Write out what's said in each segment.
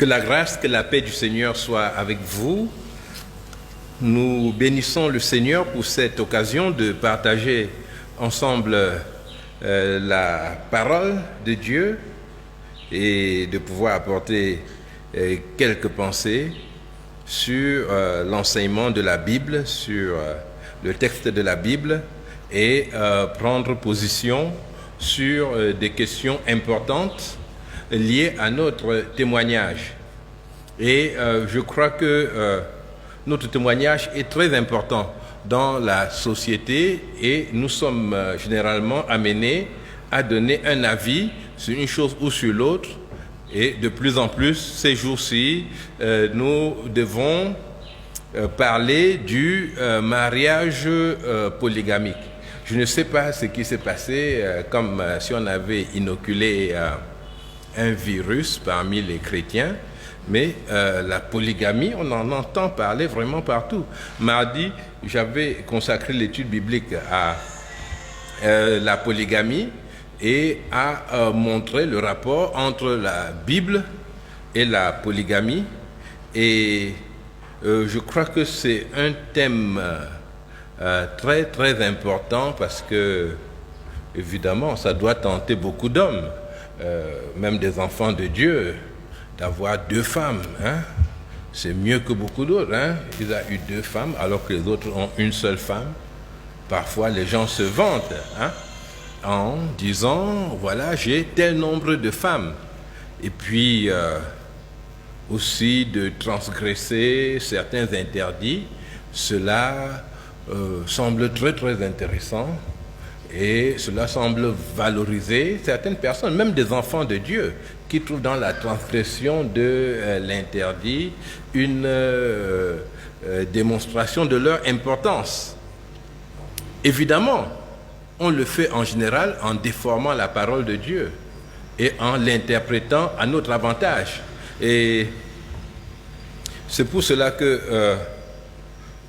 Que la grâce, que la paix du Seigneur soit avec vous. Nous bénissons le Seigneur pour cette occasion de partager ensemble la parole de Dieu et de pouvoir apporter quelques pensées sur l'enseignement de la Bible, sur le texte de la Bible et prendre position sur des questions importantes liées à notre témoignage. Et je crois que notre témoignage est très important dans la société et nous sommes généralement amenés à donner un avis sur une chose ou sur l'autre. Et de plus en plus, ces jours-ci, nous devons parler du mariage polygamique. Je ne sais pas ce qui s'est passé, comme si on avait inoculé un virus parmi les chrétiens, mais la polygamie, on en entend parler vraiment partout. Mardi, j'avais consacré l'étude biblique à la polygamie et à montrer le rapport entre la Bible et la polygamie. Et je crois que c'est un thème très très important parce que, évidemment, ça doit tenter beaucoup d'hommes, même des enfants de Dieu, d'avoir deux femmes. C'est mieux que beaucoup d'autres. Il a eu deux femmes alors que les autres ont une seule femme. Parfois, les gens se vantent en disant, voilà, j'ai tel nombre de femmes. Et puis, aussi de transgresser certains interdits. Cela semble très, très intéressant. Et cela semble valoriser certaines personnes, même des enfants de Dieu, qui trouvent dans la transgression de l'interdit une démonstration de leur importance. Évidemment, on le fait en général en déformant la parole de Dieu et en l'interprétant à notre avantage. Et c'est pour cela que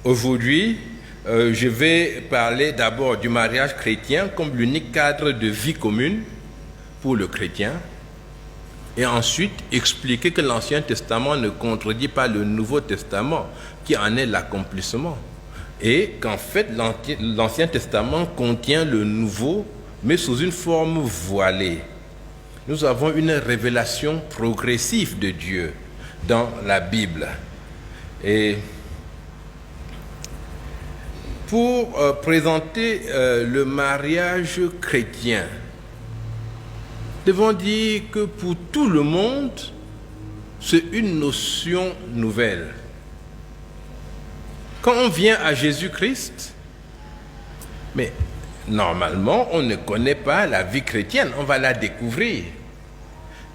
aujourd'hui, je vais parler d'abord du mariage chrétien comme l'unique cadre de vie commune pour le chrétien et ensuite expliquer que l'Ancien Testament ne contredit pas le Nouveau Testament qui en est l'accomplissement et qu'en fait l'Ancien Testament contient le Nouveau mais sous une forme voilée. Nous avons une révélation progressive de Dieu dans la Bible. Et pour présenter le mariage chrétien, devons dire que pour tout le monde, c'est une notion nouvelle. Quand on vient à Jésus-Christ, mais normalement, on ne connaît pas la vie chrétienne, on va la découvrir.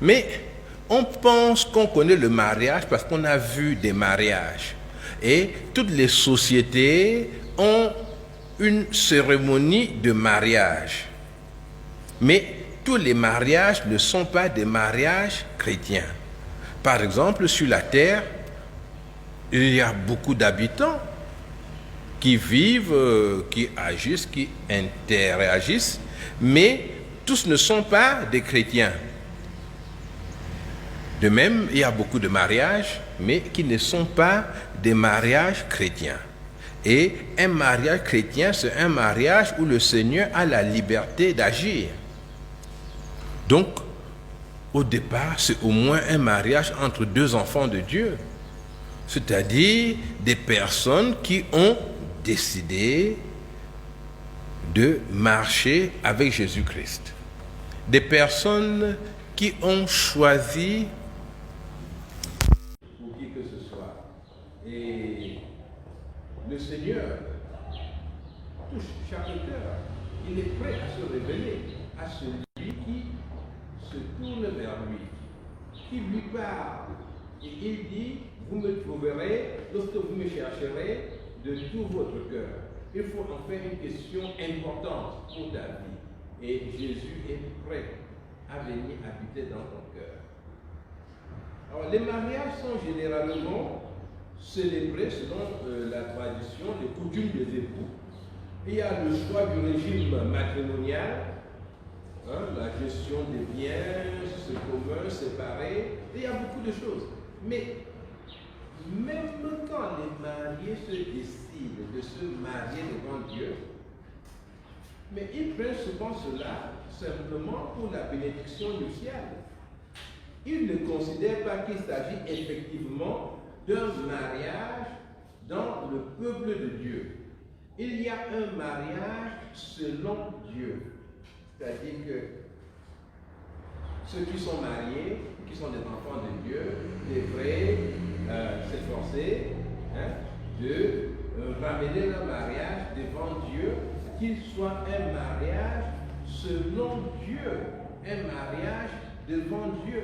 Mais on pense qu'on connaît le mariage parce qu'on a vu des mariages. Et toutes les sociétés ont une cérémonie de mariage. Mais tous les mariages ne sont pas des mariages chrétiens. Par exemple, sur la terre, il y a beaucoup d'habitants qui vivent, qui agissent, qui interagissent, mais tous ne sont pas des chrétiens. De même, il y a beaucoup de mariages, mais qui ne sont pas des mariages chrétiens. Et un mariage chrétien, c'est un mariage où le Seigneur a la liberté d'agir. Donc, au départ, c'est au moins un mariage entre deux enfants de Dieu, c'est-à-dire des personnes qui ont décidé de marcher avec Jésus-Christ. Des personnes qui ont choisi pour qui que ce soit. Et le Seigneur touche chaque cœur. Il est prêt à se révéler à celui qui se tourne vers lui, qui lui parle. Et il dit, vous me trouverez lorsque vous me chercherez de tout votre cœur. Il faut en faire une question importante pour ta vie. Et Jésus est prêt à venir habiter dans ton cœur. Alors, les mariages sont généralement célébrés selon la tradition, les coutumes des époux. Il y a le choix du régime matrimonial, la gestion des biens, ce commun, séparés, et il y a beaucoup de choses. Mais même quand les mariés se décident de se marier devant Dieu, mais ils prennent souvent cela simplement pour la bénédiction du ciel. Ils ne considèrent pas qu'il s'agit effectivement d'un mariage dans le peuple de Dieu. Il y a un mariage selon Dieu. C'est-à-dire que ceux qui sont mariés, qui sont des enfants de Dieu, devraient s'efforcer de ramener leur mariage devant Dieu, qu'il soit un mariage selon Dieu, un mariage devant Dieu.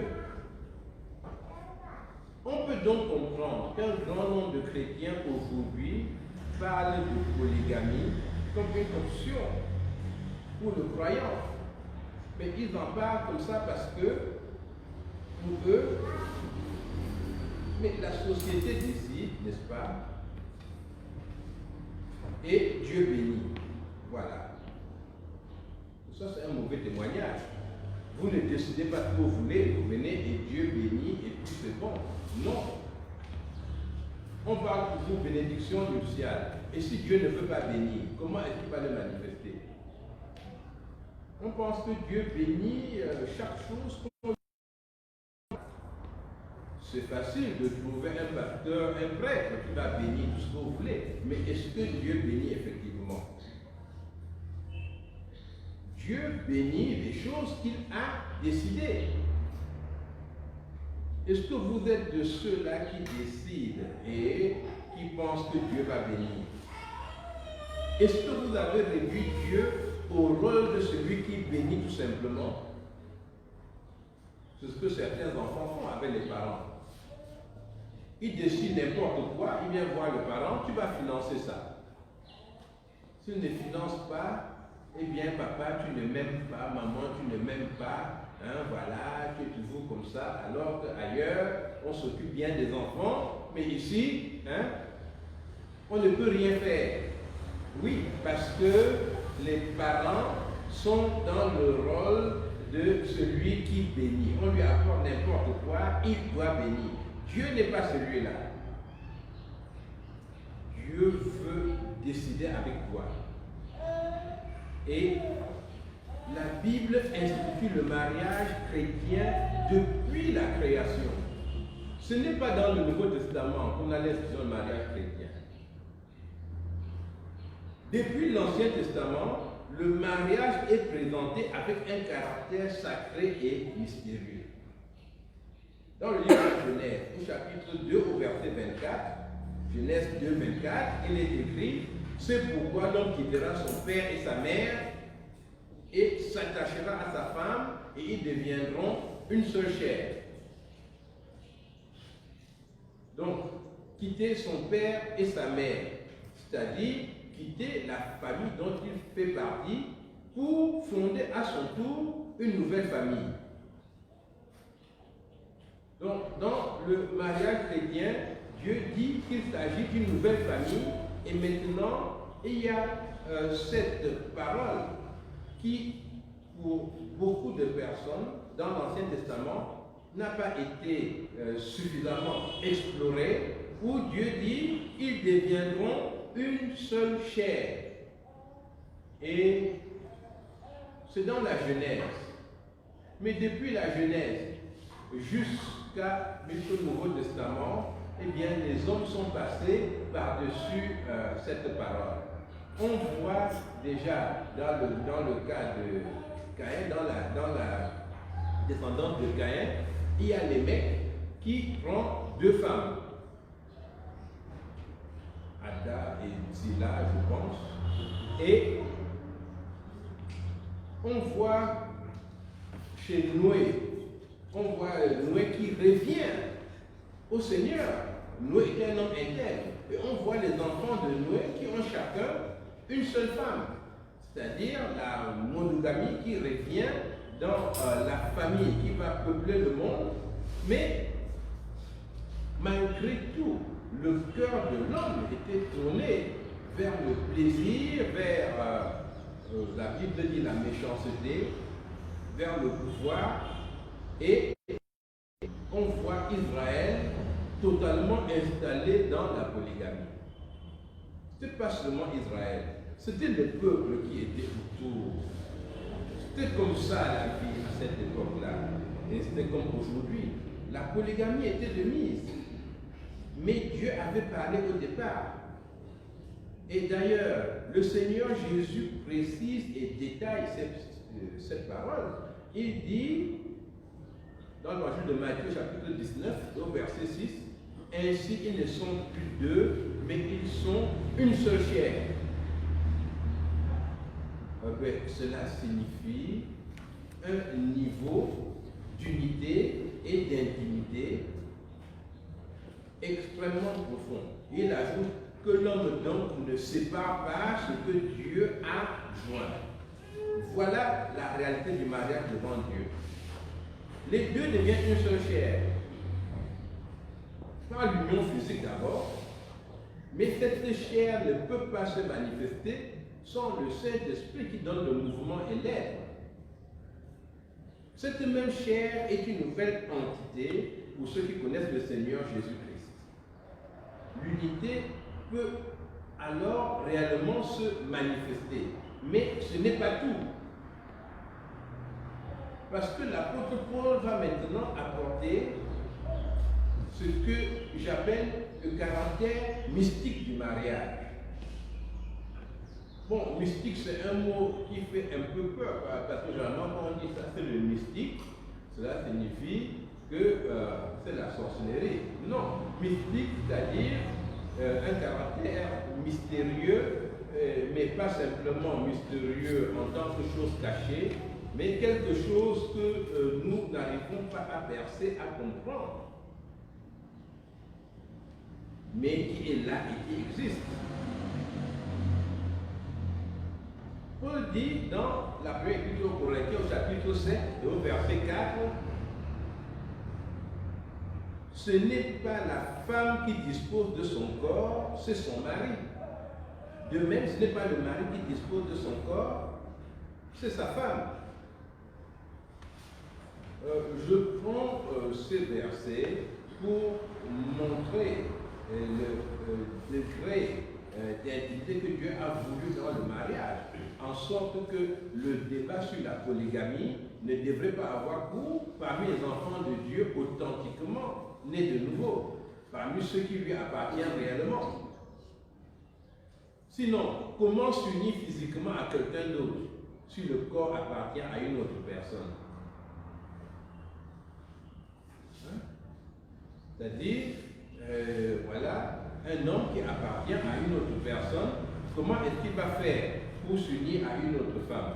On peut donc comprendre qu'un grand nombre de chrétiens aujourd'hui parlent de polygamie comme une option pour le croyant. Mais ils en parlent comme ça parce que, pour eux, mais la société décide, n'est-ce pas? Et Dieu bénit. Voilà. Ça, c'est un mauvais témoignage. Vous ne décidez pas ce que vous voulez, vous venez et Dieu bénit et puis c'est bon. Non. On parle pour vous bénédiction nuptiale. Et si Dieu ne veut pas bénir, comment est-ce qu'il va le manifester? On pense que Dieu bénit chaque chose. C'est facile de trouver un pasteur, un prêtre qui va bénir tout ce que vous voulez. Mais est-ce que Dieu bénit effectivement? Dieu bénit les choses qu'il a décidées. Est-ce que vous êtes de ceux-là qui décident et qui pensent que Dieu va bénir? Est-ce que vous avez réduit Dieu au rôle de celui qui bénit tout simplement? C'est ce que certains enfants font avec les parents. Ils décident n'importe quoi, ils viennent voir le parent, tu vas financer ça. S'il ne finance pas, eh bien papa, tu ne m'aimes pas, maman, tu ne m'aimes pas, voilà, tu es toujours comme ça, alors qu'ailleurs, on s'occupe bien des enfants, mais ici, on ne peut rien faire. Oui, parce que les parents sont dans le rôle de celui qui bénit. On lui apporte n'importe quoi, il doit bénir. Dieu n'est pas celui-là. Dieu veut décider avec toi. Et la Bible institue le mariage chrétien depuis la création. Ce n'est pas dans le Nouveau Testament qu'on a l'institution du mariage chrétien. Depuis l'Ancien Testament, le mariage est présenté avec un caractère sacré et mystérieux. Dans le livre de Genèse, au chapitre 2, au verset 24, Genèse 2, 24, il est écrit: c'est pourquoi l'homme quittera son père et sa mère et s'attachera à sa femme, et ils deviendront une seule chair. Donc, quitter son père et sa mère, c'est-à-dire quitter la famille dont il fait partie pour fonder à son tour une nouvelle famille. Donc, dans le mariage chrétien, Dieu dit qu'il s'agit d'une nouvelle famille, et maintenant, il y a cette parole qui, pour beaucoup de personnes, dans l'Ancien Testament, n'a pas été suffisamment explorée, où Dieu dit ils deviendront une seule chair. Et c'est dans la Genèse. Mais depuis la Genèse jusqu'à le Nouveau Testament, eh bien, les hommes sont passés par-dessus cette parole. On voit déjà dans le cas de Caïn, dans la descendance de Caïn, il y a les mecs qui prend deux femmes. Ada et Zilla, je pense. Et on voit chez Noé, on voit Noé qui revient au Seigneur. Noé est un homme intègre. Et on voit les enfants de Noé qui ont chacun une seule femme. C'est-à-dire la monogamie qui revient dans la famille qui va peupler le monde. Mais malgré tout, le cœur de l'homme était tourné vers le plaisir, vers, la Bible dit la méchanceté, vers le pouvoir, et on voit Israël totalement installé dans la polygamie. Ce n'était pas seulement Israël, c'était le peuple qui était autour. C'était comme ça la vie à cette époque-là. Et c'était comme aujourd'hui. La polygamie était de mise. Mais Dieu avait parlé au départ. Et d'ailleurs, le Seigneur Jésus précise et détaille cette parole. Il dit, dans l'évangile de Matthieu, chapitre 19, au verset 6, « Ainsi, ils ne sont plus deux, mais ils sont une seule chair. » Cela signifie un niveau d'unité et d'intimité extrêmement profond. Il ajoute que l'homme donc ne sépare pas ce que Dieu a joint. Voilà la réalité du mariage devant Dieu. Les deux deviennent une seule chair. Par l'union physique d'abord, mais cette chair ne peut pas se manifester sans le Saint-Esprit qui donne le mouvement et l'être. Cette même chair est une nouvelle entité pour ceux qui connaissent le Seigneur Jésus-Christ. L'unité peut alors réellement se manifester, mais ce n'est pas tout. Parce que l'apôtre Paul va maintenant apporter ce que j'appelle le caractère mystique du mariage. Bon, mystique, c'est un mot qui fait un peu peur, parce que généralement, quand on dit ça, c'est le mystique, cela signifie que c'est la sorcellerie. Non, mystique, c'est-à-dire un caractère mystérieux, mais pas simplement mystérieux en tant que chose cachée, mais quelque chose que nous n'arrivons pas à percer, à comprendre, mais qui est là et qui existe. Paul dit dans la première épître aux Corinthiens au chapitre 7 et au verset 4, ce n'est pas la femme qui dispose de son corps, c'est son mari. De même, ce n'est pas le mari qui dispose de son corps, c'est sa femme. Je prends ces versets pour montrer le degré d'intimité que Dieu a voulu dans le mariage, en sorte que le débat sur la polygamie ne devrait pas avoir cours parmi les enfants de Dieu authentiquement nés de nouveau, parmi ceux qui lui appartiennent réellement. Sinon, comment s'unir physiquement à quelqu'un d'autre si le corps appartient à une autre personne? C'est-à-dire, voilà, un homme qui appartient à une autre personne, comment est-ce qu'il va faire pour s'unir à une autre femme?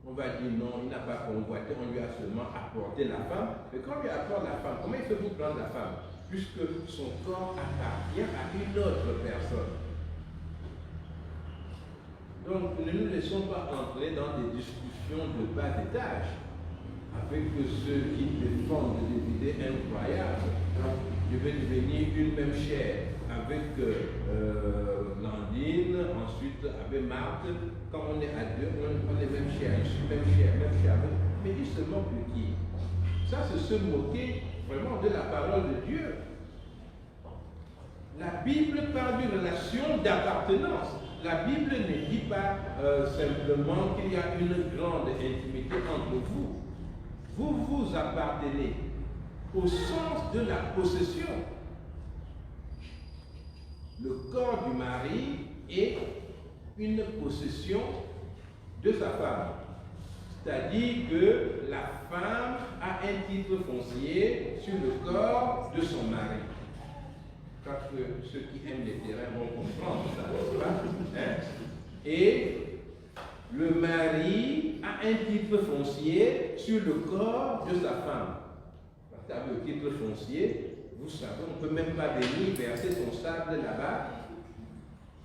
On va dire non, il n'a pas convoité, on lui a seulement apporté la femme. Mais quand on lui apporte la femme, comment il fait pour prendre la femme? Puisque son corps appartient à une autre personne. Donc ne nous laissons pas entrer dans des discussions de bas étage avec ceux qui défendent des idées incroyables. Je vais devenir une même chair avec Landine, ensuite avec Marthe. Quand on est à deux, on est même chair. Je suis même chair. Mais il se moque de qui? Ça, c'est se moquer vraiment de la parole de Dieu. La Bible parle d'une relation d'appartenance. La Bible ne dit pas simplement qu'il y a une grande intimité entre vous. Vous vous appartenez au sens de la possession. Le corps du mari est une possession de sa femme. C'est-à-dire que la femme a un titre foncier sur le corps de son mari. Parce que ceux qui aiment les terrains vont comprendre ça, n'est-ce pas? Hein? Et le mari a un titre foncier sur le corps de sa femme. Parce qu'avec le titre foncier, vous savez, on ne peut même pas venir verser son sable là-bas.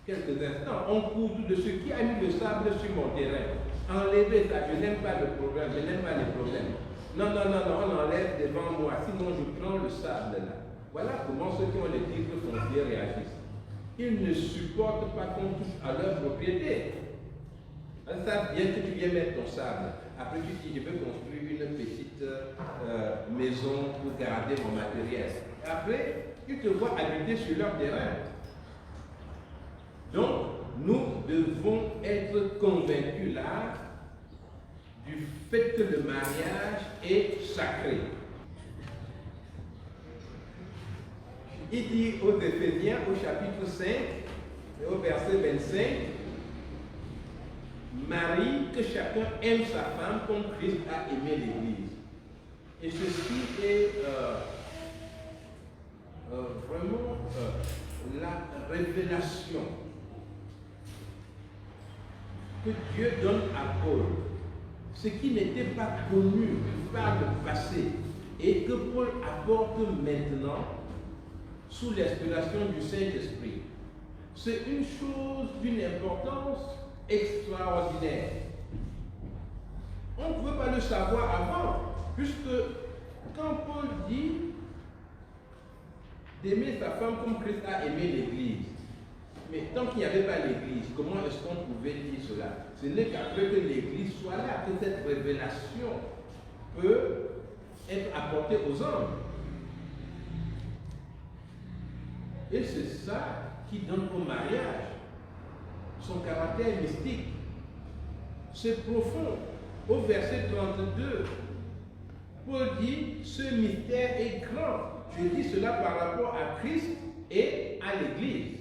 Quelques instants, on court tout de suite. Qui a mis le sable sur mon terrain? Enlevez ça, je n'aime pas le problème, je n'aime pas les problèmes. Non, on enlève devant moi, sinon je prends le sable là. Voilà comment ceux qui ont les titres fonciers réagissent. Ils ne supportent pas qu'on touche à leur propriété. Ils savent bien que tu viens mettre ton sable. après tu dis, je vais construire une petite maison pour garder mon matériel. Et après, ils te voient habiter sur leur terrain. Donc, nous devons être convaincus là du fait que le mariage est sacré. Il dit aux Éphésiens au chapitre 5 et au verset 25, Marie, que chacun aime sa femme comme Christ a aimé l'Église. Et ceci est vraiment la révélation que Dieu donne à Paul, ce qui n'était pas connu par le passé et que Paul apporte maintenant sous l'inspiration du Saint-Esprit. C'est une chose d'une importance extraordinaire. On ne pouvait pas le savoir avant, puisque quand Paul dit d'aimer sa femme comme Christ a aimé l'Église, mais tant qu'il n'y avait pas l'Église, comment est-ce qu'on pouvait dire cela? Ce n'est qu'après que l'Église soit là, que cette révélation peut être apportée aux hommes. Et c'est ça qui donne au mariage son caractère mystique. C'est profond. Au verset 32, Paul dit, ce mystère est grand. Je dis cela par rapport à Christ et à l'Église.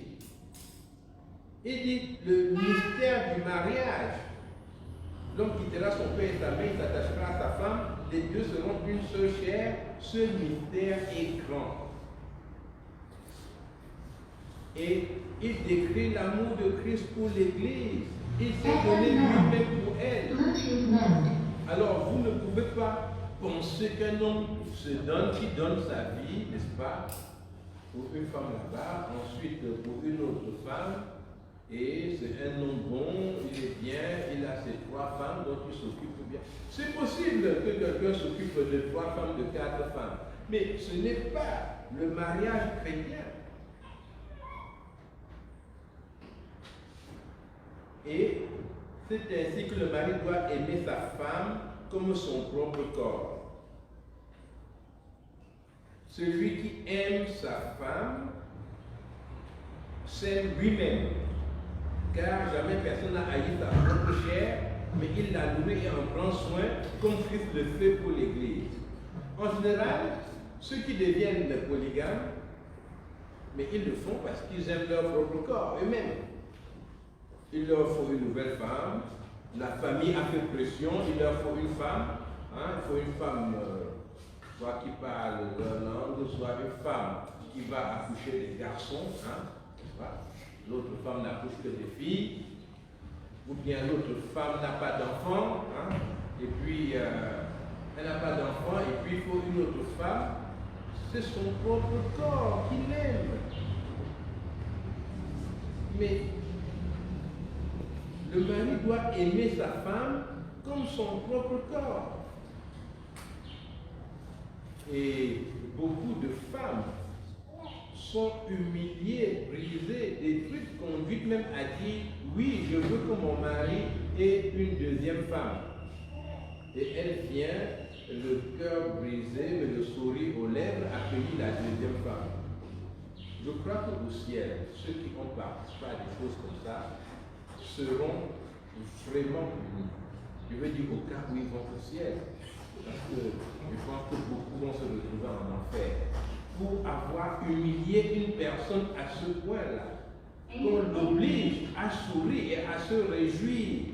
Il dit, le mystère du mariage. L'homme quittera son père et sa mère, il s'attachera à sa femme, les deux seront une seule chair. Ce mystère est grand. Et il décrit l'amour de Christ pour l'Église. Il s'est donné lui-même pour elle. Alors vous ne pouvez pas penser qu'un homme qui donne sa vie, n'est-ce pas, pour une femme là-bas, ensuite pour une autre femme, et c'est un homme bon, il est bien, il a ses 3 femmes dont il s'occupe bien. C'est possible que quelqu'un s'occupe de 3 femmes, de 4 femmes, mais ce n'est pas le mariage chrétien. Et c'est ainsi que le mari doit aimer sa femme comme son propre corps. Celui qui aime sa femme s'aime lui-même, car jamais personne n'a haï sa propre chair, mais il l'a nourrie et en prend soin, comme Christ le fait pour l'Église. En général, ceux qui deviennent polygames, mais ils le font parce qu'ils aiment leur propre corps eux-mêmes. Il leur faut une nouvelle femme, la famille a fait pression, il leur faut une femme, il faut une femme soit qui parle leur langue, soit une femme qui va accoucher des garçons, l'autre femme n'accouche que des filles, ou bien l'autre femme n'a pas d'enfant, et puis elle n'a pas d'enfant, et puis il faut une autre femme. C'est son propre corps qu'il aime. Mais le mari doit aimer sa femme comme son propre corps. Et beaucoup de femmes sont humiliées, brisées, détruites, conduites même à dire « Oui, je veux que mon mari ait une deuxième femme ». Et elle vient, le cœur brisé, mais le sourire aux lèvres, accueillir la deuxième femme. Je crois qu'au ciel, ceux qui ont participé à des choses comme ça seront vraiment unis. Je veux dire au cas où ils vont au ciel. Parce que je pense que beaucoup vont se retrouver en enfer pour avoir humilié une personne à ce point-là. On l'oblige à sourire et à se réjouir.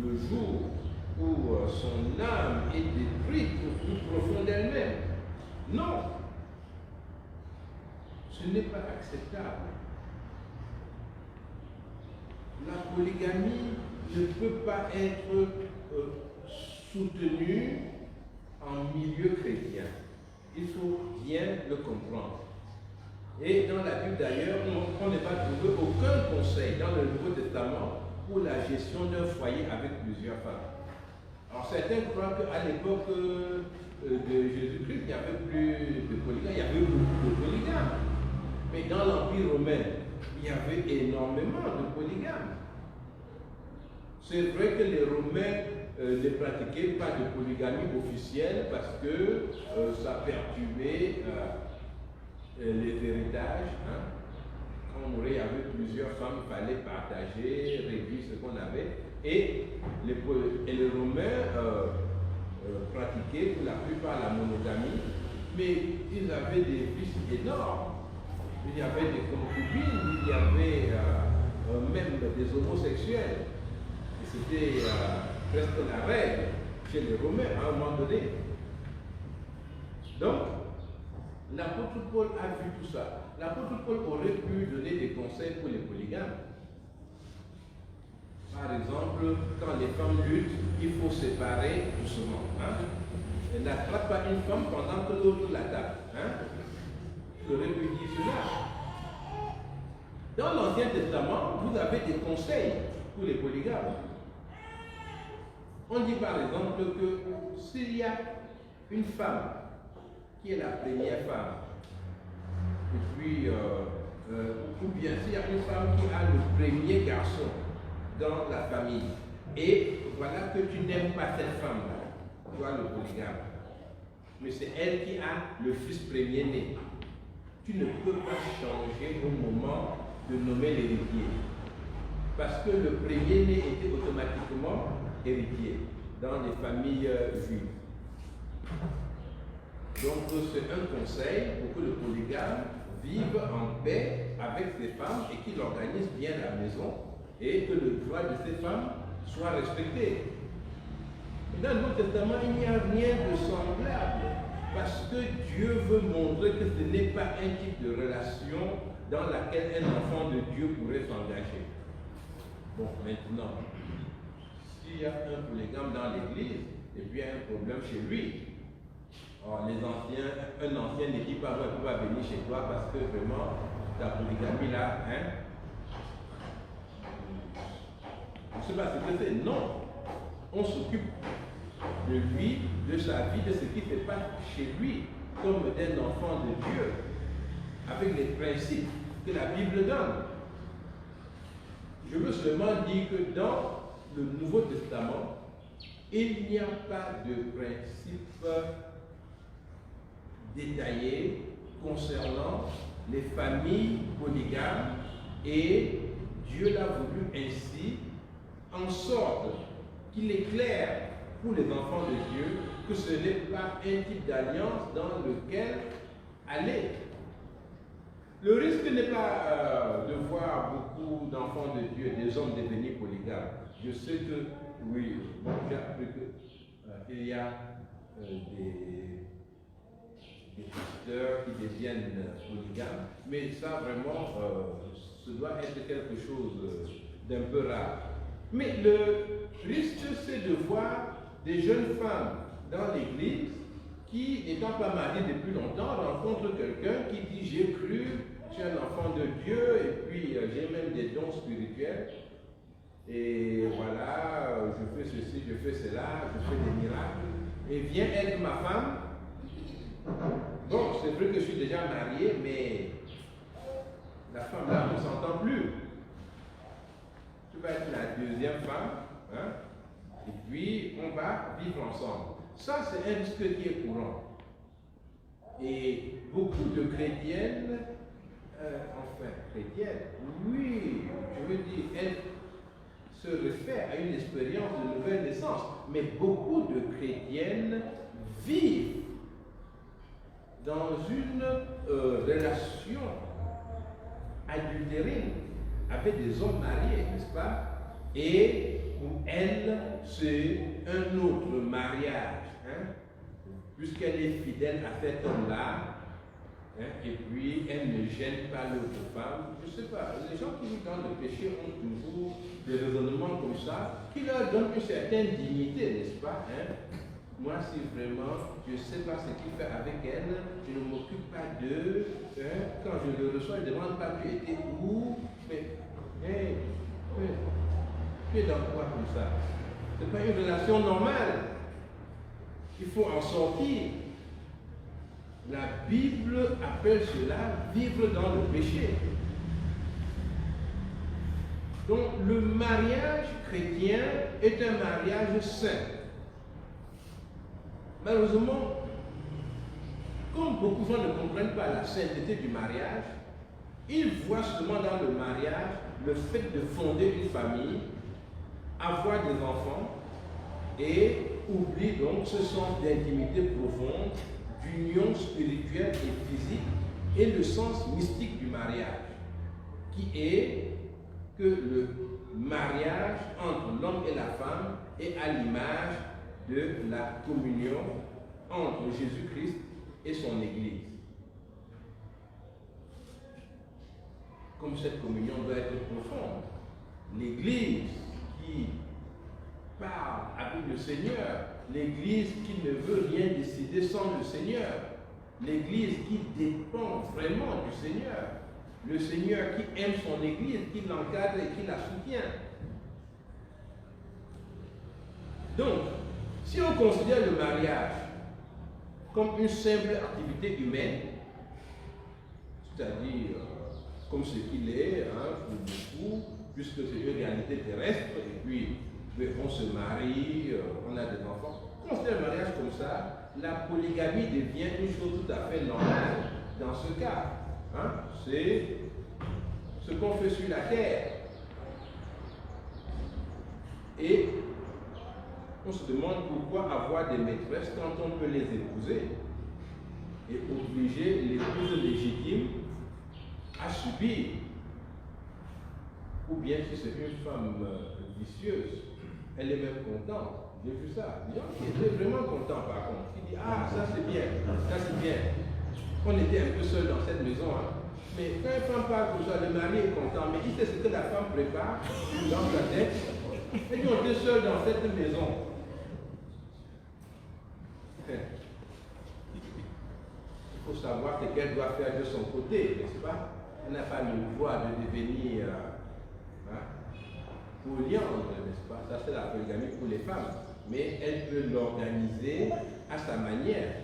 Le jour où son âme est détruite au plus profond d'elle-même. Non, ce n'est pas acceptable. La polygamie ne peut pas être soutenue en milieu chrétien. Il faut bien le comprendre. Et dans la Bible d'ailleurs, on n'est pas trouvé aucun conseil dans le Nouveau Testament pour la gestion d'un foyer avec plusieurs femmes. Alors certains croient qu'à l'époque de Jésus-Christ, il n'y avait plus de polygames, il y avait beaucoup de polygames. Mais dans l'Empire romain, il y avait énormément de polygames. C'est vrai que les Romains ne pratiquaient pas de polygamie officielle parce que ça perturbait les héritages. Hein. Quand on aurait avec plusieurs femmes, il fallait partager, réduire ce qu'on avait. Et les Romains pratiquaient pour la plupart la monogamie, mais ils avaient des vices énormes. Il y avait des concubines, il y avait même des homosexuels. Et c'était presque la règle chez les Romains à un moment donné. Donc, l'apôtre Paul a vu tout ça. L'apôtre Paul aurait pu donner des conseils pour les polygames. Par exemple, quand les femmes luttent, il faut séparer doucement. Hein? Elle n'attrape pas une femme pendant que l'autre la tape. Hein? Il aurait pu dire cela. Dans l'Ancien Testament, vous avez des conseils pour les polygames. On dit par exemple que s'il y a une femme qui est la première femme, et puis, ou bien s'il y a une femme qui a le premier garçon dans la famille, et voilà que tu n'aimes pas cette femme-là, toi le polygame, mais c'est elle qui a le fils premier-né, tu ne peux pas changer au moment de nommer l'héritier. Parce que le premier-né était automatiquement héritier dans les familles juives. Donc c'est un conseil pour que le polygame vive en paix avec ses femmes et qu'il organise bien la maison et que le droit de ces femmes soit respecté. Et dans le Nouveau Testament, il n'y a rien de semblable parce que Dieu veut montrer que ce n'est pas un type de relation dans laquelle un enfant de Dieu pourrait s'engager. Bon, maintenant, s'il y a un polygame dans l'église, et puis il y a un problème chez lui, alors les anciens, un ancien ne dit pas, il ne peut pas venir chez toi parce que vraiment, ta polygamie là, hein, je ne sais pas ce que c'est. Non, on s'occupe de lui, de sa vie, de ce qui ne fait pas chez lui, comme d'un enfant de Dieu, avec les principes que la Bible donne. Je veux seulement dire que dans le Nouveau Testament, il n'y a pas de principe détaillé concernant les familles polygames et Dieu l'a voulu ainsi, en sorte qu'il est clair pour les enfants de Dieu que ce n'est pas un type d'alliance dans lequel aller. Le risque n'est pas de voir beaucoup d'enfants de Dieu, des hommes devenir polygames. Je sais que, oui, bon, j'ai appris qu'il y a des pasteurs qui deviennent polygames, mais ça vraiment, ce doit être quelque chose d'un peu rare. Mais le risque, c'est de voir des jeunes femmes dans l'église qui, n'étant pas mariées depuis longtemps, rencontrent quelqu'un qui dit « j'ai cru, je suis un enfant de Dieu et puis j'ai même des dons spirituels et voilà, je fais ceci, je fais cela, je fais des miracles et viens être ma femme. » Bon, c'est vrai que je suis déjà marié, mais la femme là ne s'entend plus. Tu vas être la deuxième femme, hein, et puis on va vivre ensemble. Ça, c'est un risque qui est courant. Et beaucoup de chrétiennes, chrétiennes, oui, je veux dire, elles se réfèrent à une expérience de nouvelle naissance, mais beaucoup de chrétiennes vivent dans une relation adultérine avec des hommes mariés, n'est-ce pas? Et pour elle, c'est un autre mariage, hein? Puisqu'elle est fidèle à cet homme-là, hein? Et puis elle ne gêne pas l'autre femme. Je ne sais pas, les gens qui vivent dans le péché ont toujours des raisonnements comme ça, qui leur donnent une certaine dignité, n'est-ce pas? Hein? Moi, si vraiment je ne sais pas ce qu'il fait avec elle, je ne m'occupe pas d'eux. Hein? Quand je le reçois, je ne demande pas tu étais où. Mais, hey, tu es dans quoi comme ça? Ce n'est pas une relation normale. Il faut en sortir. La Bible appelle cela vivre dans le péché. Donc le mariage chrétien est un mariage saint. Malheureusement, comme beaucoup de gens ne comprennent pas la sainteté du mariage, ils voient seulement dans le mariage le fait de fonder une famille, avoir des enfants et oublient donc ce sens d'intimité profonde, d'union spirituelle et physique et le sens mystique du mariage, qui est que le mariage entre l'homme et la femme est à l'image de la communion entre Jésus-Christ et son Église. Comme cette communion doit être profonde, l'Église qui parle avec le Seigneur, l'Église qui ne veut rien décider sans le Seigneur, l'Église qui dépend vraiment du Seigneur, le Seigneur qui aime son Église, qui l'encadre et qui la soutient. Donc, si on considère le mariage comme une simple activité humaine, c'est-à-dire comme ce qu'il est, pour beaucoup, puisque c'est une réalité terrestre, et puis on se marie, on a des enfants. Considère le mariage comme ça, la polygamie devient une chose tout à fait normale dans ce cas. C'est ce qu'on fait sur la terre. Et on se demande pourquoi avoir des maîtresses quand on peut les épouser et obliger l'épouse légitime à subir. Ou bien si c'est une femme vicieuse, elle est même contente. J'ai vu ça. Des gens qui étaient vraiment contents par contre. Qui disent ah ça c'est bien, ça c'est bien. On était un peu seuls dans cette maison. Mais quand une femme parle comme ça, le mari est content, mais il sait ce que la femme prépare dans sa tête. Et nous on était seuls dans cette maison. Il faut savoir ce qu'elle doit faire de son côté, n'est-ce pas? Elle n'a pas le droit de devenir polyandre, n'est-ce pas? Ça c'est la polygamie pour les femmes. Mais elle peut l'organiser à sa manière.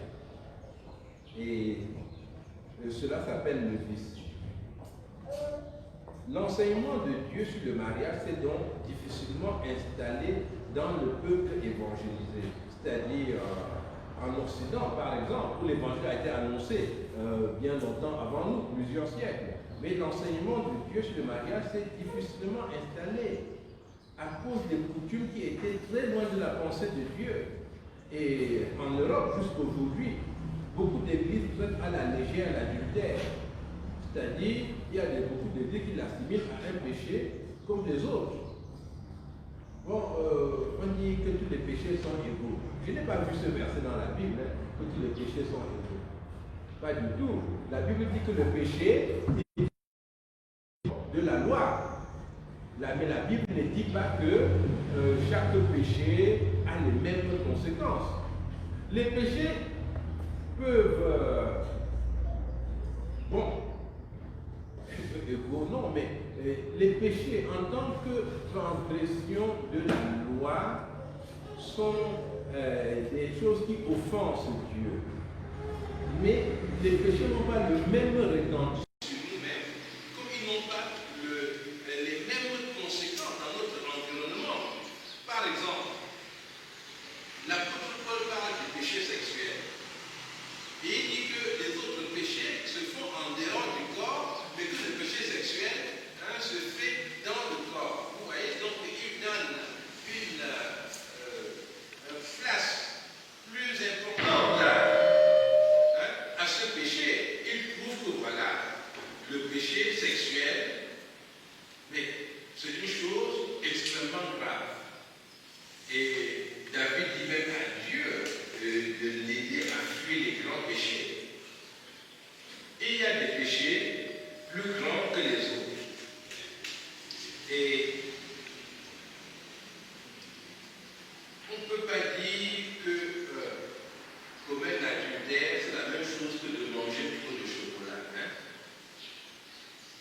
Et cela s'appelle le vice. L'enseignement de Dieu sur le mariage s'est donc difficilement installé dans le peuple évangélisé. C'est-à-dire en Occident, par exemple, où l'évangile a été annoncé bien longtemps avant nous, plusieurs siècles. Mais l'enseignement de Dieu sur le mariage s'est difficilement installé à cause des coutumes qui étaient très loin de la pensée de Dieu. Et en Europe, jusqu'aujourd'hui, beaucoup d'églises prennent à la légère l'adultère. C'est-à-dire, il y a beaucoup d'églises qui l'assimilent à un péché comme les autres. Bon, on dit que tous les péchés sont égaux. Je n'ai pas vu ce verset dans la Bible, que tous les péchés sont égaux. Pas du tout. La Bible dit que le péché est de la loi. Mais la Bible ne dit pas que chaque péché a les mêmes conséquences. Les péchés peuvent, non, mais les péchés en tant que transgression de la loi sont des choses qui offensent Dieu. Mais les péchés n'ont pas le même retentissement sur nous-mêmes, comme ils n'ont pas les mêmes conséquences dans notre environnement. Par exemple, l'apôtre Paul parle du péché sexuel. Et il dit que les autres péchés se font en dehors du corps, mais que le péché sexuel se fait dans le corps. Vous voyez, donc il donne une place plus importante à ce péché. Il prouve que voilà, le péché sexuel, mais c'est une chose extrêmement grave. Et David dit même à Dieu de l'aider à fuir les grands péchés. Et il y a des péchés plus grands que les autres. Et on ne peut pas dire que commettre l'adultère, c'est la même chose que de manger trop de chocolat.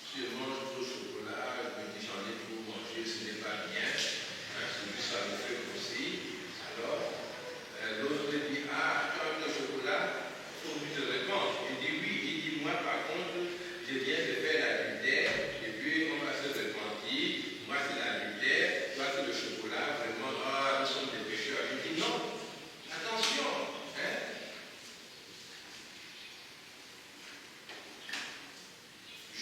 Si je mange trop de chocolat, je me dis j'en ai trop mangé, ce n'est pas bien. Ça me fait aussi. Alors, l'autre dit ah, tu as le chocolat, il faut que tu te repenses. Il dit oui, il dit moi par contre, je viens de faire l'adultère.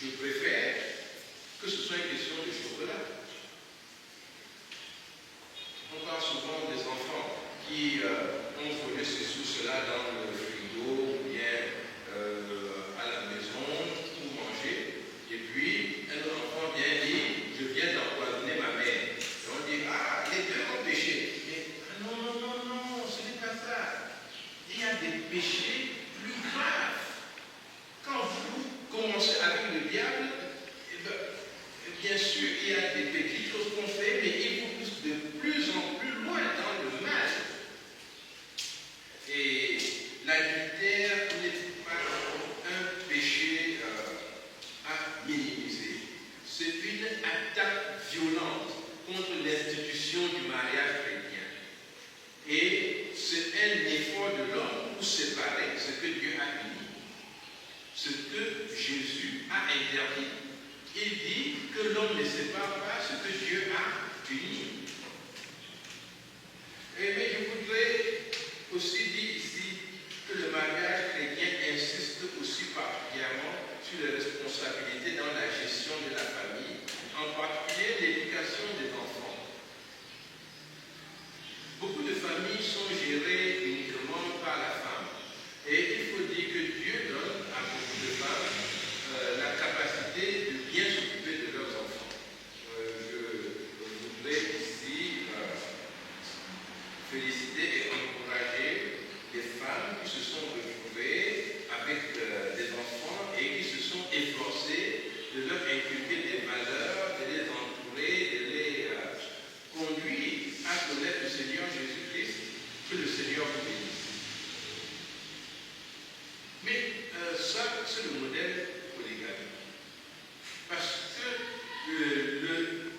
Je préfère que ce soit une question de chocolat. On parle souvent des enfants qui ont volé ceci ou cela dans le frigo ou bien à la maison pour manger. Et puis, un enfant vient dire, je viens d'empoisonner ma mère. Et on dit, ah, les deux ont péché. Mais non, non, non, non, ce n'est pas ça. Il y a des péchés plus graves. Quand vous commencez avec le diable, bien sûr, il y a des petites choses qu'on fait, mais il vous pousse de plus en plus loin dans le mal. Et l'adultère n'est pas un péché à minimiser. C'est une attaque violente contre l'institution du mariage chrétien. Et c'est un effort de l'homme pour séparer ce que Dieu a uni, ce que Jésus a interdit. Il dit que l'homme ne sépare pas ce que Dieu a uni. Mais je voudrais aussi dire ici que le mariage chrétien insiste aussi particulièrement sur les responsabilités dans la gestion de la famille, en particulier l'éducation des enfants. Beaucoup de familles sont gérées uniquement par la femme. Et il faut dire que Dieu donne à beaucoup de femmes la capacité de bien s'occuper de leurs enfants. Je voudrais ici féliciter et encourager les femmes qui se sont retrouvées avec des enfants et qui se sont efforcées de leur inculquer des valeurs, de les entourer, de les conduire à connaître le Seigneur Jésus-Christ. Que le Seigneur vous bénisse. Mais ça, c'est le modèle polygamique. Parce que le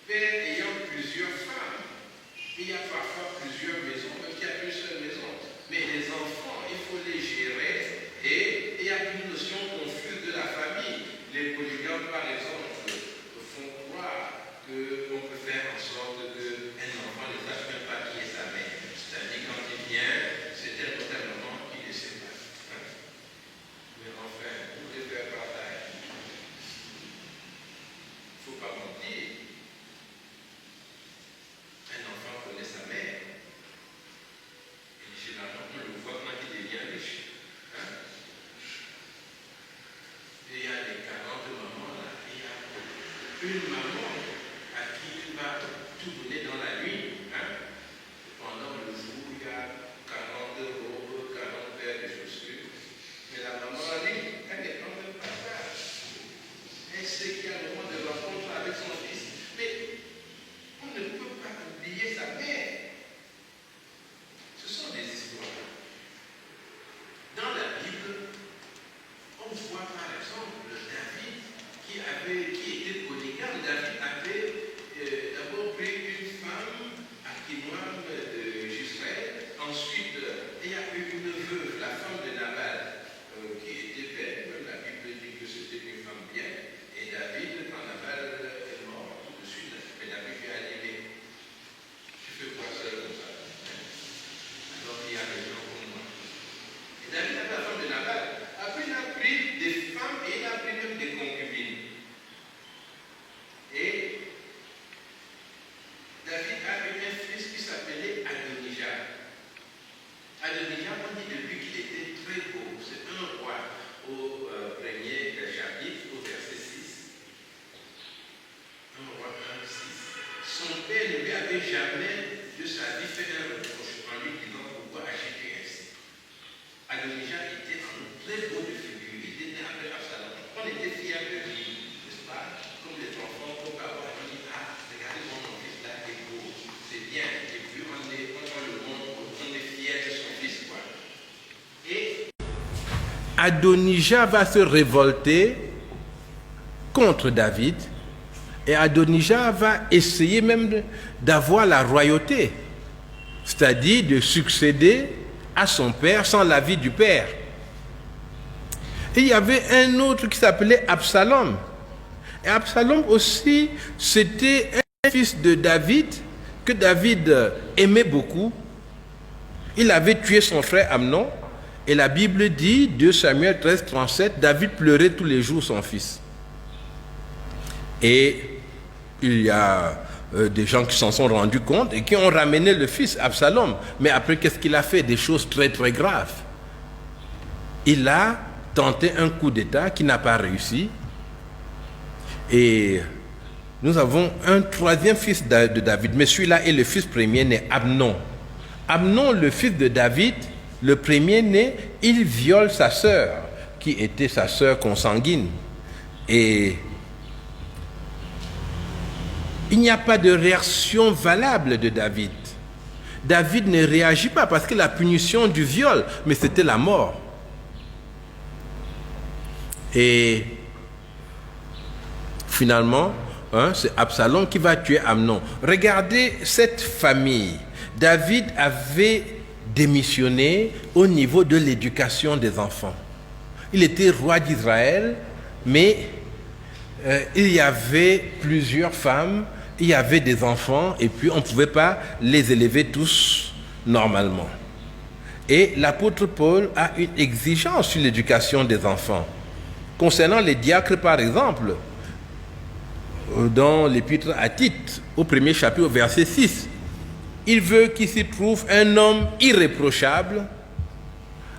père ayant plusieurs femmes, il y a parfois plusieurs maisons, même qu'il n'y a qu'une seule maison. Mais les enfants, il faut les gérer et il y a une notion confuse de la famille. Les polygames, par exemple, font croire qu'on peut faire en sorte qu'un enfant ne sache même pas qui est sa mère. C'est-à-dire quand il vient, c'est un autre moment qui ne sait pas. Mais enfin, vous devez faire partage. Il ne faut pas mentir. Un enfant connaît sa mère. Et généralement, on le voit quand il devient riche. Et il y a les 40 mamans là. Il y a une maman à qui il va tout donner dans la nuit. Pendant le jour, il y a 40 robes, 40 paires de chaussures. Mais la maman, elle n'est pas même pas ça. Elle sait qu'il y a un moment de rencontre avec son fils. Mais on ne peut pas oublier sa mère. Ce sont des histoires. Dans la Bible, on voit par exemple David qui était polygame. David avait d'abord pris une femme, Akinoam de Gisraël. Ensuite, il y a eu une veuve, la femme de Nabal, qui était belle. La Bible dit que c'était une femme bien. Et David, quand Nabal est mort, tout de suite, mais David lui a dit, mais tu fais quoi seul comme ça? Alors il y a des gens comme moi. Et David avait la femme de Nabal. Après, il a pris des femmes et il a pris même des concubines. Et David avait un fils qui s'appelait Adonijah. Adonijah, on dit de lui qu'il était très beau. C'est un roi au premier chapitre, au verset 6. Un roi 1, 6. Son père ne lui avait jamais de sa vie fait un reproche en lui disant pourquoi agis-tu ainsi. Adonijah était un très beau de figure. Il était né avec Absalom. On était fiers de lui, n'est-ce pas? Comme les enfants, comme papa, on dit ah, regardez mon fils là, il est beau, c'est bien. Et puis on le montre, on est fiers de son fils, quoi. Et Adonijah va se révolter contre David. Et Adonijah va essayer même d'avoir la royauté, c'est-à-dire de succéder à son père sans l'avis du père. Et il y avait un autre qui s'appelait Absalom. Et Absalom aussi, c'était un fils de David que David aimait beaucoup. Il avait tué son frère Amnon. Et la Bible dit, 2 Samuel 13, 37, David pleurait tous les jours son fils. Et il y a des gens qui s'en sont rendus compte et qui ont ramené le fils Absalom. Mais après, qu'est-ce qu'il a fait? Des choses très très graves. Il a tenté un coup d'État qui n'a pas réussi. Et nous avons un troisième fils de David, mais celui-là est le fils premier-né, Amnon. Amnon, le fils de David, le premier-né, il viole sa sœur, qui était sa sœur consanguine. Et il n'y a pas de réaction valable de David. David ne réagit pas parce que la punition du viol, mais c'était la mort. Et finalement, c'est Absalom qui va tuer Amnon. Regardez cette famille. David avait démissionné au niveau de l'éducation des enfants. Il était roi d'Israël, mais il y avait plusieurs femmes, il y avait des enfants, et puis on ne pouvait pas les élever tous normalement. Et l'apôtre Paul a une exigence sur l'éducation des enfants. Concernant les diacres, par exemple, dans l'épître à Tite, au premier chapitre, au verset 6, il veut qu'il s'y trouve un homme irréprochable,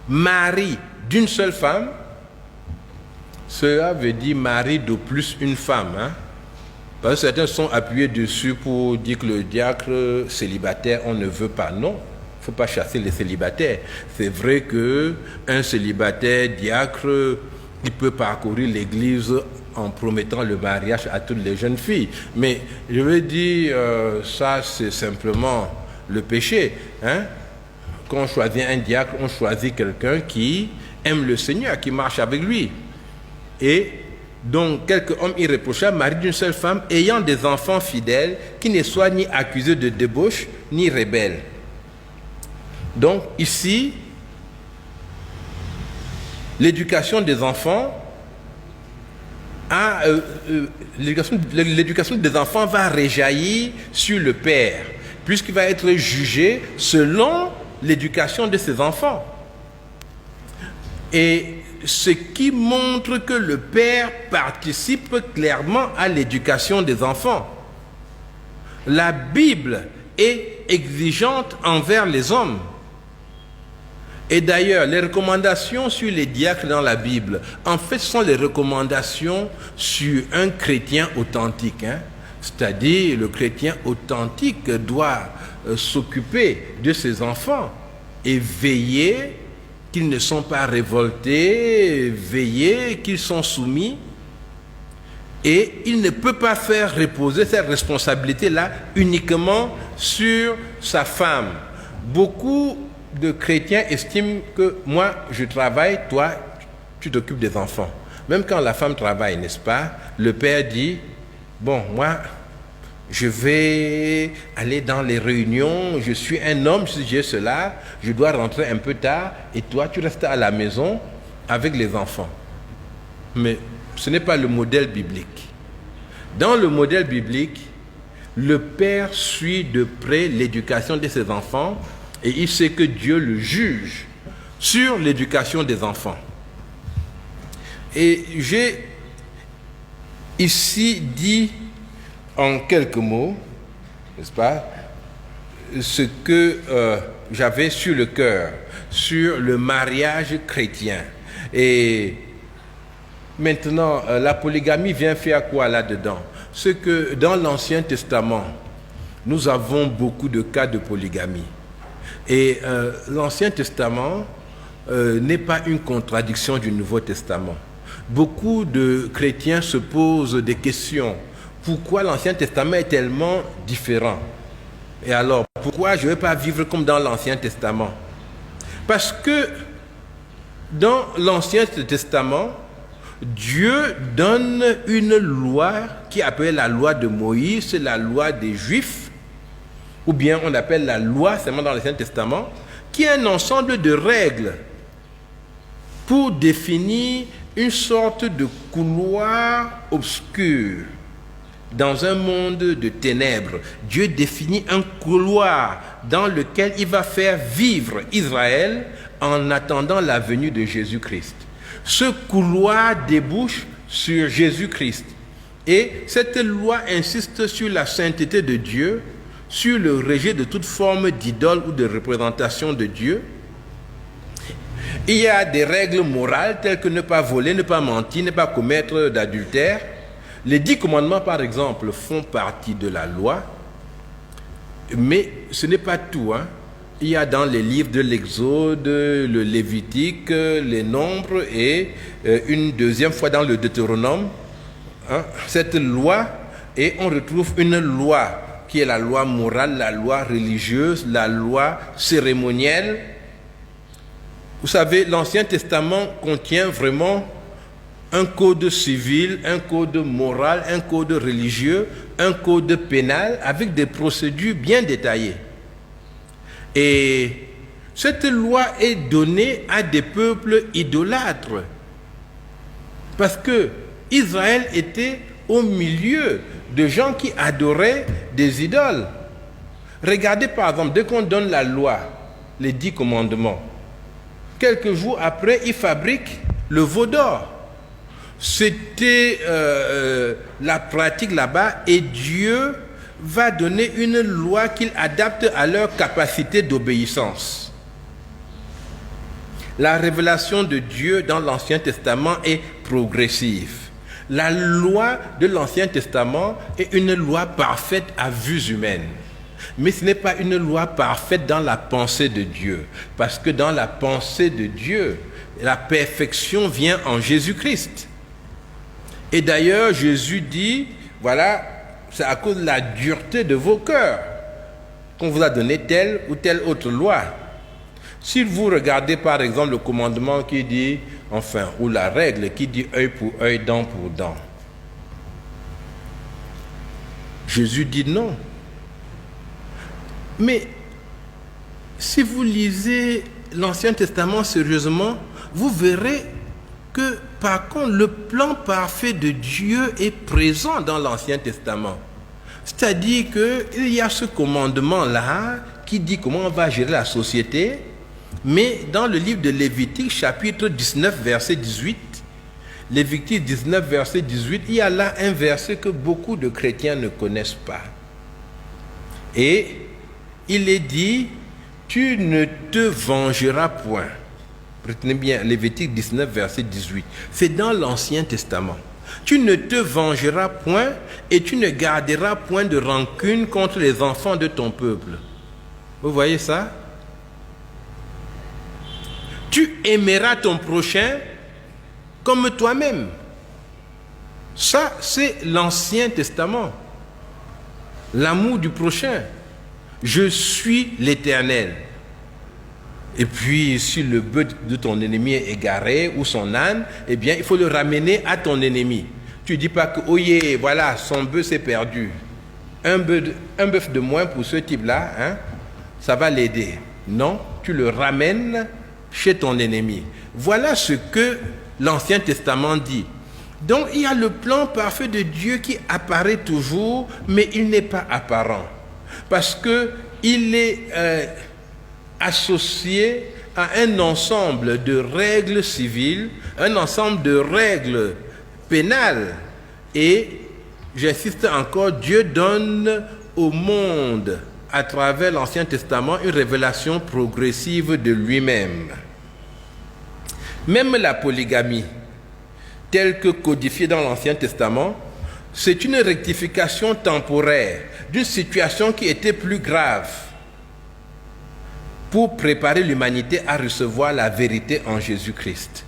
mari d'une seule femme. Cela veut dire mari de plus une femme. Parce que certains sont appuyés dessus pour dire que le diacre célibataire, on ne veut pas. Non, il ne faut pas chasser les célibataires. C'est vrai qu'un célibataire diacre, il peut parcourir l'église en promettant le mariage à toutes les jeunes filles. Mais je veux dire, ça c'est simplement le péché. Quand on choisit un diacre, on choisit quelqu'un qui aime le Seigneur, qui marche avec lui. Et donc, quelques hommes irréprochables, mariés d'une seule femme, ayant des enfants fidèles, qui ne soient ni accusés de débauche, ni rebelles. Donc, ici, l'éducation des enfants, l'éducation des enfants va réjaillir sur le père, puisqu'il va être jugé selon l'éducation de ses enfants. Et ce qui montre que le père participe clairement à l'éducation des enfants. La Bible est exigeante envers les hommes. Et d'ailleurs, les recommandations sur les diacres dans la Bible, en fait, ce sont les recommandations sur un chrétien authentique. C'est-à-dire, le chrétien authentique doit s'occuper de ses enfants et veiller qu'ils ne sont pas révoltés, veiller qu'ils sont soumis. Et il ne peut pas faire reposer cette responsabilité-là uniquement sur sa femme. Beaucoup de chrétiens estiment que moi, je travaille, toi, tu t'occupes des enfants. Même quand la femme travaille, n'est-ce pas? Le père dit, bon, moi, je vais aller dans les réunions, je suis un homme, si j'ai cela, je dois rentrer un peu tard, et toi, tu restes à la maison avec les enfants. Mais ce n'est pas le modèle biblique. Dans le modèle biblique, le père suit de près l'éducation de ses enfants, et il sait que Dieu le juge sur l'éducation des enfants. Et j'ai ici dit en quelques mots, n'est-ce pas, ce que j'avais sur le cœur, sur le mariage chrétien. Et maintenant, la polygamie vient faire quoi là-dedans? C'est que dans l'Ancien Testament, nous avons beaucoup de cas de polygamie. Et l'Ancien Testament n'est pas une contradiction du Nouveau Testament. Beaucoup de chrétiens se posent des questions. Pourquoi l'Ancien Testament est tellement différent? Et alors, pourquoi je ne vais pas vivre comme dans l'Ancien Testament? Parce que dans l'Ancien Testament, Dieu donne une loi qui est appelée la loi de Moïse, c'est la loi des Juifs, ou bien on appelle la loi seulement dans l'Ancien Testament, qui est un ensemble de règles pour définir une sorte de couloir obscur dans un monde de ténèbres. Dieu définit un couloir dans lequel il va faire vivre Israël en attendant la venue de Jésus-Christ. Ce couloir débouche sur Jésus-Christ. Et cette loi insiste sur la sainteté de Dieu, sur le rejet de toute forme d'idole ou de représentation de Dieu. Il y a des règles morales telles que ne pas voler, ne pas mentir, ne pas commettre d'adultère. Les 10 commandements, par exemple, font partie de la loi. Mais ce n'est pas tout, hein. Il y a dans les livres de l'Exode, le Lévitique, les Nombres et une deuxième fois dans le Deutéronome, hein, cette loi, et on retrouve une loi qui est la loi morale, la loi religieuse, la loi cérémonielle. Vous savez, l'Ancien Testament contient vraiment un code civil, un code moral, un code religieux, un code pénal avec des procédures bien détaillées. Et cette loi est donnée à des peuples idolâtres parce que Israël était au milieu de gens qui adoraient des idoles. Regardez par exemple, dès qu'on donne la loi, les 10 commandements, quelques jours après, ils fabriquent le veau d'or. C'était la pratique là-bas et Dieu va donner une loi qu'il adapte à leur capacité d'obéissance. La révélation de Dieu dans l'Ancien Testament est progressive. La loi de l'Ancien Testament est une loi parfaite à vue humaine. Mais ce n'est pas une loi parfaite dans la pensée de Dieu. Parce que dans la pensée de Dieu, la perfection vient en Jésus-Christ. Et d'ailleurs, Jésus dit, voilà, c'est à cause de la dureté de vos cœurs qu'on vous a donné telle ou telle autre loi. Si vous regardez par exemple le commandement qui dit, enfin, ou la règle qui dit œil pour œil, dent pour dent, Jésus dit non. Mais si vous lisez l'Ancien Testament sérieusement, vous verrez que par contre le plan parfait de Dieu est présent dans l'Ancien Testament. C'est-à-dire qu'il y a ce commandement-là qui dit comment on va gérer la société, mais dans le livre de Lévitique, chapitre 19, verset 18, Lévitique 19, verset 18, il y a là un verset que beaucoup de chrétiens ne connaissent pas. Et il est dit, tu ne te vengeras point. Retenez bien, Lévitique 19, verset 18. C'est dans l'Ancien Testament. Tu ne te vengeras point et tu ne garderas point de rancune contre les enfants de ton peuple. Vous voyez ça? Tu aimeras ton prochain comme toi-même. Ça, c'est l'Ancien Testament. L'amour du prochain. Je suis l'Éternel. Et puis, si le bœuf de ton ennemi est égaré ou son âne, eh bien, il faut le ramener à ton ennemi. Tu ne dis pas que, oh yeah, voilà, son bœuf s'est perdu. Un bœuf de moins pour ce type-là, hein, ça va l'aider. Non, tu le ramènes chez ton ennemi. Voilà ce que l'Ancien Testament dit. Donc, il y a le plan parfait de Dieu qui apparaît toujours, mais il n'est pas apparent. Parce qu'il est associé à un ensemble de règles civiles, un ensemble de règles pénales. Et, j'insiste encore, Dieu donne au monde, à travers l'Ancien Testament, une révélation progressive de lui-même. Même la polygamie, telle que codifiée dans l'Ancien Testament, c'est une rectification temporaire d'une situation qui était plus grave pour préparer l'humanité à recevoir la vérité en Jésus-Christ.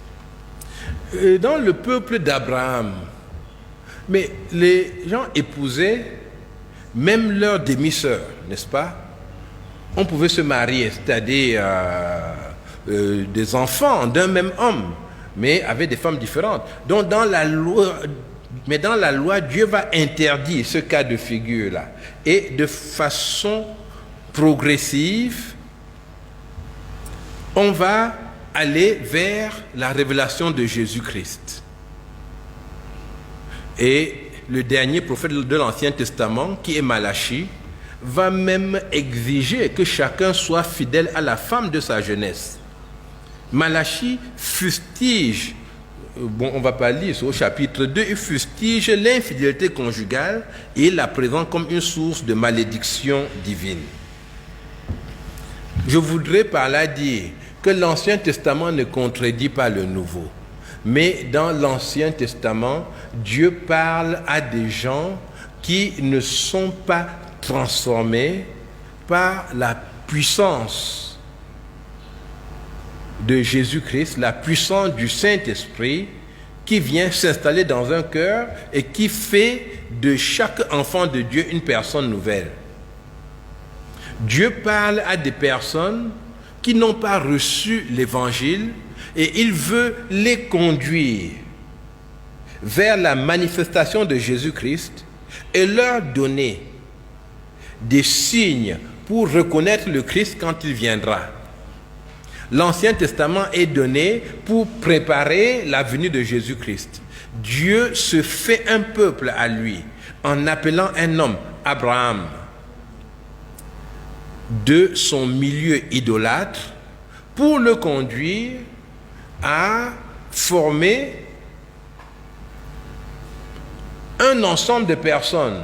Dans le peuple d'Abraham, mais les gens épousaient même leurs demi-sœurs, n'est-ce pas? On pouvait se marier, c'est-à-dire des enfants d'un même homme, mais avec des femmes différentes. Donc dans la loi, Dieu va interdire ce cas de figure-là. Et de façon progressive, on va aller vers la révélation de Jésus-Christ. Et le dernier prophète de l'Ancien Testament, qui est Malachie, va même exiger que chacun soit fidèle à la femme de sa jeunesse. Malachie fustige on ne va pas lire, c'est au chapitre 2, il fustige l'infidélité conjugale et il la présente comme une source de malédiction divine. Je voudrais par là dire que l'Ancien Testament ne contredit pas le Nouveau. Mais dans l'Ancien Testament, Dieu parle à des gens qui ne sont pas transformés par la puissance de Jésus-Christ, la puissance du Saint-Esprit qui vient s'installer dans un cœur et qui fait de chaque enfant de Dieu une personne nouvelle. Dieu parle à des personnes qui n'ont pas reçu l'Évangile et il veut les conduire vers la manifestation de Jésus-Christ et leur donner des signes pour reconnaître le Christ quand il viendra. L'Ancien Testament est donné pour préparer la venue de Jésus-Christ. Dieu se fait un peuple à lui en appelant un homme, Abraham, de son milieu idolâtre pour le conduire à former un ensemble de personnes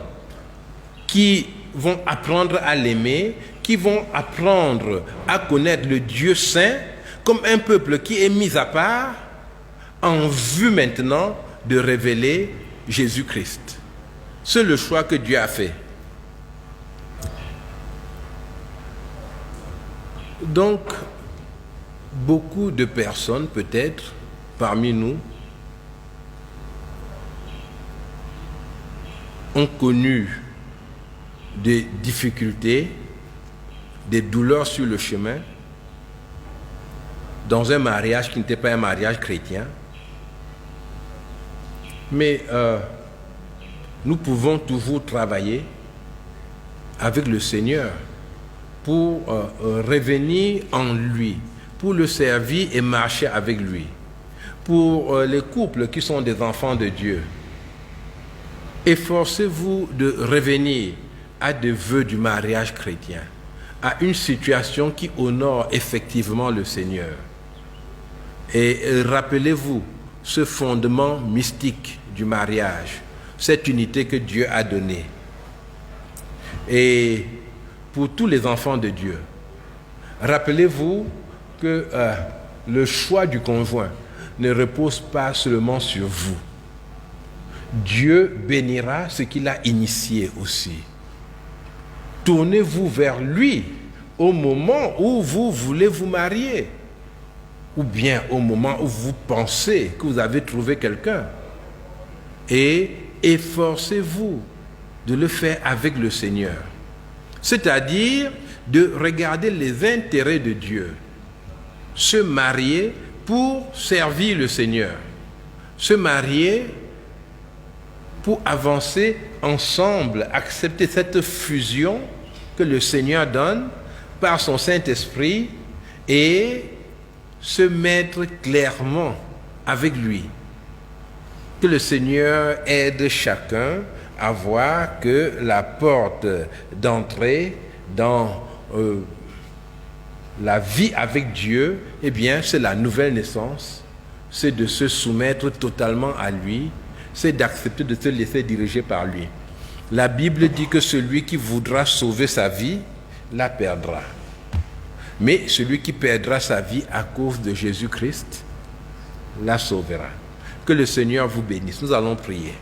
qui vont apprendre à l'aimer, qui vont apprendre à connaître le Dieu saint comme un peuple qui est mis à part en vue maintenant de révéler Jésus-Christ. C'est le choix que Dieu a fait. Donc, beaucoup de personnes, peut-être, parmi nous, ont connu des difficultés, des douleurs sur le chemin, dans un mariage qui n'était pas un mariage chrétien. Mais nous pouvons toujours travailler avec le Seigneur pour revenir en lui, pour le servir et marcher avec lui. Pour les couples qui sont des enfants de Dieu, efforcez-vous de revenir à des vœux du mariage chrétien, à une situation qui honore effectivement le Seigneur. Et rappelez-vous ce fondement mystique du mariage, cette unité que Dieu a donnée. Et pour tous les enfants de Dieu, rappelez-vous que le choix du conjoint ne repose pas seulement sur vous. Dieu bénira ce qu'il a initié aussi. Tournez-vous vers lui au moment où vous voulez vous marier, ou bien au moment où vous pensez que vous avez trouvé quelqu'un. Et efforcez-vous de le faire avec le Seigneur. C'est-à-dire de regarder les intérêts de Dieu. Se marier pour servir le Seigneur. Se marier pour avancer ensemble, accepter cette fusion que le Seigneur donne par son Saint-Esprit et se mettre clairement avec lui. Que le Seigneur aide chacun à voir que la porte d'entrée dans la vie avec Dieu, eh bien, c'est la nouvelle naissance, c'est de se soumettre totalement à lui, c'est d'accepter de se laisser diriger par lui. La Bible dit que celui qui voudra sauver sa vie, la perdra. Mais celui qui perdra sa vie à cause de Jésus-Christ, la sauvera. Que le Seigneur vous bénisse. Nous allons prier.